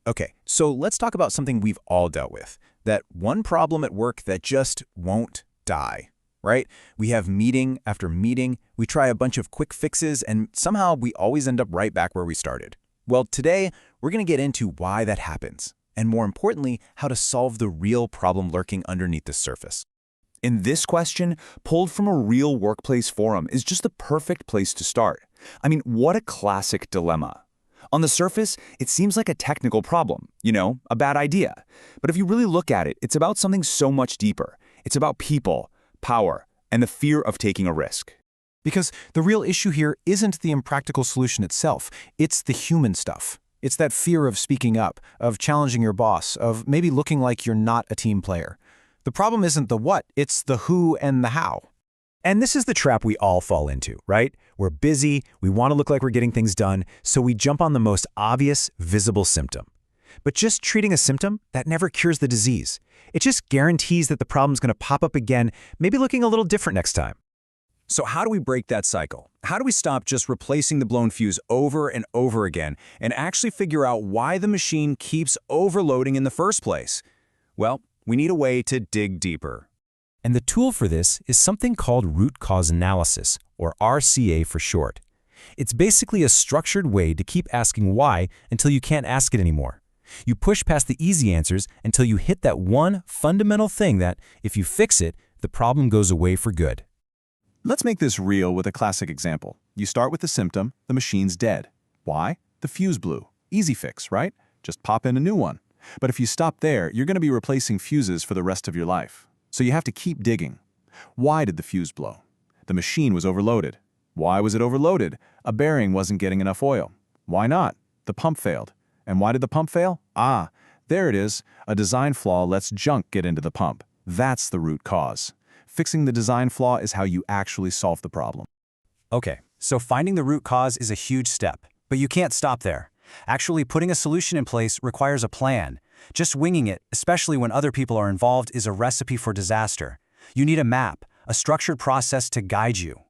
Okay, so let's talk about something we've all dealt with. That one problem at work that just won't die, right? We have meeting after meeting, we try a bunch of quick fixes, and somehow we always end up right back where we started. Well, today, we're going to get into why that happens, and more importantly, how to solve the real problem lurking underneath the surface. In this question, pulled from a real workplace forum, is just the perfect place to start. I mean, what a classic dilemma. On the surface, it seems like a technical problem, a bad idea. But if you really look at it, it's about something so much deeper. It's about people, power, and the fear of taking a risk. Because the real issue here isn't the impractical solution itself, it's the human stuff. It's that fear of speaking up, of challenging your boss, of maybe looking like you're not a team player. The problem isn't the what, it's the who and the how. And this is the trap we all fall into, right? We're busy, we want to look like we're getting things done, so we jump on the most obvious, visible symptom. But just treating a symptom, that never cures the disease. It just guarantees that the problem's going to pop up again, maybe looking a little different next time. So how do we break that cycle? How do we stop just replacing the blown fuse over and over again and actually figure out why the machine keeps overloading in the first place? Well, we need a way to dig deeper. And the tool for this is something called root cause analysis, or RCA for short. It's basically a structured way to keep asking why until you can't ask it anymore. You push past the easy answers until you hit that one fundamental thing that, if you fix it, the problem goes away for good. Let's make this real with a classic example. You start with the symptom, the machine's dead. Why? The fuse blew. Easy fix, right? Just pop in a new one. But if you stop there, you're going to be replacing fuses for the rest of your life. So you have to keep digging. Why did the fuse blow? The machine was overloaded. Why was it overloaded? A bearing wasn't getting enough oil. Why not? The pump failed. And why did the pump fail? Ah, there it is. A design flaw lets junk get into the pump. That's the root cause. Fixing the design flaw is how you actually solve the problem. Okay, so finding the root cause is a huge step, but you can't stop there. Actually putting a solution in place requires a plan. Just winging it, especially when other people are involved, is a recipe for disaster. You need a map, a structured process to guide you.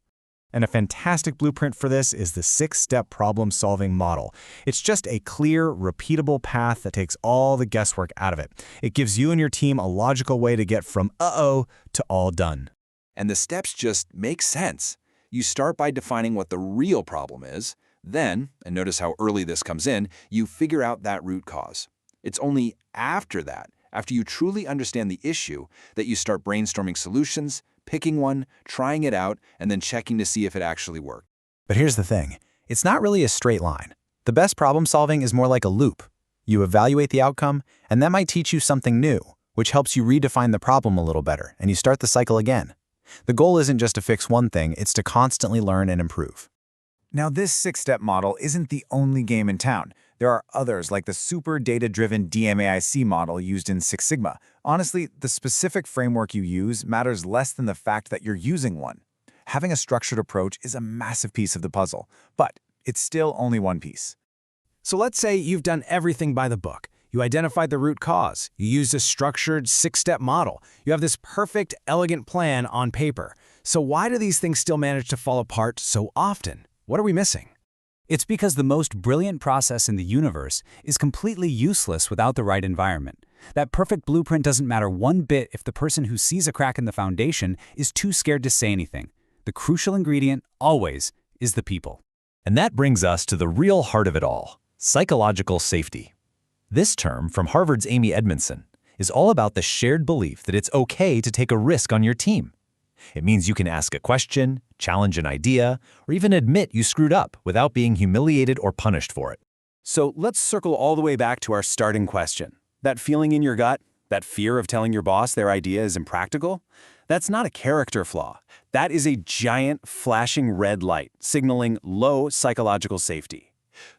And a fantastic blueprint for this is the 6-step problem-solving model. It's just a clear, repeatable path that takes all the guesswork out of it. It gives you and your team a logical way to get from uh-oh to all done. And the steps just make sense. You start by defining what the real problem is. Then, and notice how early this comes in, you figure out that root cause. It's only after that, after you truly understand the issue, that you start brainstorming solutions, picking one, trying it out, and then checking to see if it actually worked. But here's the thing. It's not really a straight line. The best problem solving is more like a loop. You evaluate the outcome, and that might teach you something new, which helps you redefine the problem a little better, and you start the cycle again. The goal isn't just to fix one thing, it's to constantly learn and improve. Now, this 6-step model isn't the only game in town. There are others like the super data-driven DMAIC model used in Six Sigma. Honestly, the specific framework you use matters less than the fact that you're using one. Having a structured approach is a massive piece of the puzzle, but it's still only one piece. So let's say you've done everything by the book. You identified the root cause. You used a structured 6-step model. You have this perfect, elegant plan on paper. So why do these things still manage to fall apart so often? What are we missing? It's because the most brilliant process in the universe is completely useless without the right environment. That perfect blueprint doesn't matter one bit if the person who sees a crack in the foundation is too scared to say anything. The crucial ingredient, always, is the people. And that brings us to the real heart of it all, psychological safety. This term, from Harvard's Amy Edmondson, is all about the shared belief that it's okay to take a risk on your team. It means you can ask a question, challenge an idea, or even admit you screwed up without being humiliated or punished for it. So let's circle all the way back to our starting question. That feeling in your gut, that fear of telling your boss their idea is impractical, that's not a character flaw. That is a giant flashing red light signaling low psychological safety.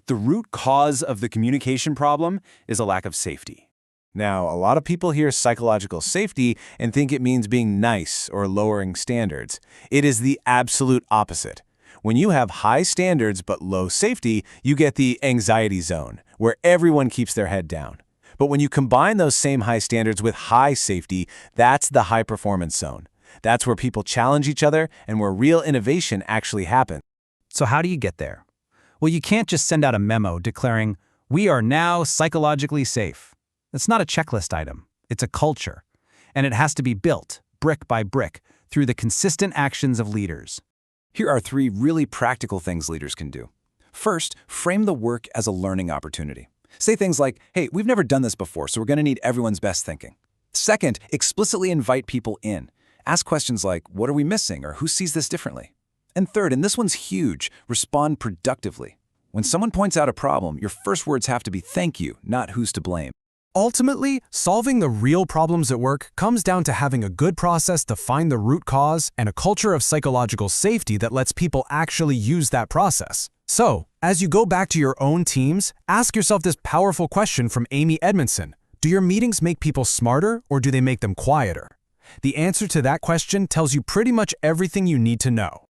The root cause of the communication problem is a lack of safety. Now, a lot of people hear psychological safety and think it means being nice or lowering standards. It is the absolute opposite. When you have high standards but low safety, you get the anxiety zone, where everyone keeps their head down. But when you combine those same high standards with high safety, that's the high performance zone. That's where people challenge each other and where real innovation actually happens. So how do you get there? Well, you can't just send out a memo declaring, We are now psychologically safe. It's not a checklist item. It's a culture. And it has to be built, brick by brick, through the consistent actions of leaders. Here are 3 really practical things leaders can do. First, frame the work as a learning opportunity. Say things like, hey, we've never done this before, so we're going to need everyone's best thinking. Second, explicitly invite people in. Ask questions like, what are we missing, or who sees this differently? And third, and this one's huge, respond productively. When someone points out a problem, your first words have to be thank you, not who's to blame. Ultimately, solving the real problems at work comes down to having a good process to find the root cause and a culture of psychological safety that lets people actually use that process. So, as you go back to your own teams, ask yourself this powerful question from Amy Edmondson. Do your meetings make people smarter, or do they make them quieter? The answer to that question tells you pretty much everything you need to know.